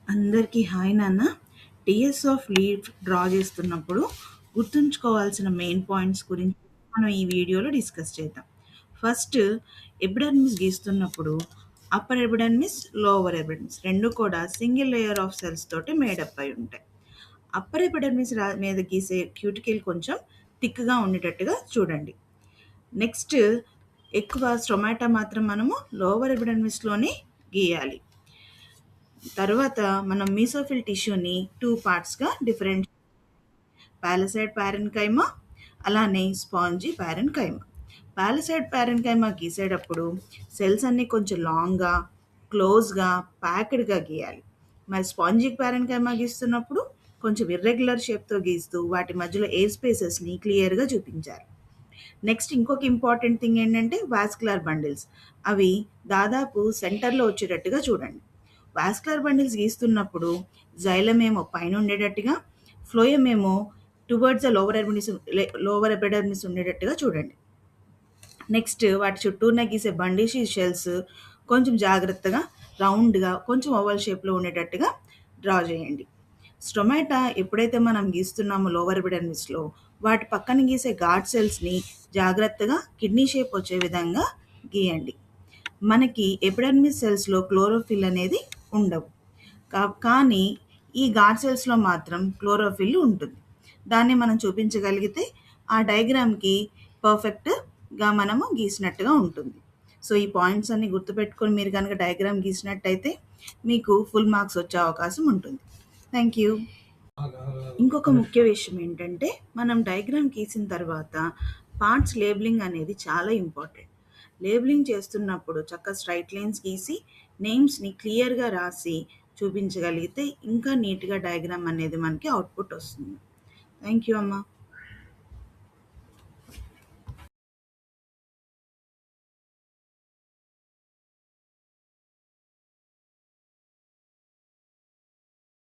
అందరికీ హాయ్ నాన్న. TS of leave draw చేస్తున్నప్పుడు గుర్తుంచుకోవాల్సిన మెయిన్ పాయింట్స్ గురించి మనం ఈ వీడియోలో డిస్కస్ చేద్దాం. ఫస్ట్, ఎపిడర్మిస్ గీస్తున్నప్పుడు అప్పర్ ఎపిడర్మిస్, లోవర్ ఎపిడర్మిస్ రెండు కూడా సింగిల్ లేయర్ ఆఫ్ సెల్స్ తోటి మేడప్ అయి ఉంటాయి. అప్పర్ ఎపిడర్మిస్ మీద గీసే క్యూటికల్ కొంచెం థిక్గా ఉండేటట్టుగా చూడండి. నెక్స్ట్, ఎక్కువ స్టొమాటో మాత్రం మనము లోవర్ ఎపిడర్మిస్లోనే గీయాలి. తర్వాత మనం మీసోఫిల్ టిష్యూని 2 పార్ట్స్గా డిఫరెంట్ పాలసైడ్ ప్యారెన్కైమా అలానే స్పాంజీ ప్యారెన్కైమా. పాలసైడ్ ప్యారెన్కైమా గీసేటప్పుడు సెల్స్ అన్నీ కొంచెం లాంగ్గా, క్లోజ్గా, ప్యాక్డ్గా గీయాలి. మరి స్పాంజిక్ ప్యారెన్కైమా గీస్తున్నప్పుడు కొంచెం ఇర్రెగ్యులర్ షేప్తో గీస్తూ వాటి మధ్యలో ఎయిర్ స్పేసెస్ని క్లియర్గా చూపించాలి. నెక్స్ట్ ఇంకొక ఇంపార్టెంట్ థింగ్ ఏంటంటే వాస్కులర్ బండిల్స్. అవి దాదాపు సెంటర్లో వచ్చేటట్టుగా చూడండి. వాస్కులర్ బండిల్స్ గీస్తున్నప్పుడు జైలం ఏమో పైన ఉండేటట్టుగా, ఫ్లోయం ఏమో టువర్డ్స్ ద లోవర్ ఎపిడర్మిస్ ఉండేటట్టుగా చూడండి. నెక్స్ట్ వాటి చుట్టూన గీసే బండిషీ షెల్స్ కొంచెం జాగ్రత్తగా రౌండ్గా కొంచెం ఓవల్ షేప్లో ఉండేటట్టుగా డ్రా చేయండి. స్టొమాటా ఎప్పుడైతే మనం గీస్తున్నామో లోవర్ ఎపిడర్మిస్లో వాటి పక్కన గీసే గార్డ్ సెల్స్ని జాగ్రత్తగా కిడ్నీ షేప్ వచ్చే విధంగా గీయండి. మనకి ఎపిడర్మిస్ సెల్స్లో క్లోరోఫిల్ అనేది ఉండవు, కానీ ఈ గార్డ్ సెల్స్లో మాత్రం క్లోరోఫిల్ ఉంటుంది. దాన్ని మనం చూపించగలిగితే ఆ డయాగ్రామ్కి పర్ఫెక్ట్గా మనము గీసినట్టుగా ఉంటుంది. సో ఈ పాయింట్స్ అన్ని గుర్తుపెట్టుకొని మీరు కనుక డయాగ్రామ్ గీసినట్టయితే మీకు ఫుల్ మార్క్స్ వచ్చే అవకాశం ఉంటుంది. Thank you. ఇంకొక ముఖ్య విషయం ఏంటంటే మనం డయాగ్రామ్ గీసిన తర్వాత పార్ట్స్ లేబులింగ్ అనేది చాలా ఇంపార్టెంట్. లేబులింగ్ చేస్తున్నప్పుడు చక్కగా స్ట్రైట్ లైన్స్ గీసి నేమ్స్ని క్లియర్గా రాసి చూపించగలిగితే ఇంకా నీట్గా డయాగ్రామ్ అనేది మనకి అవుట్పుట్ వస్తుంది. థ్యాంక్ యూ అమ్మా.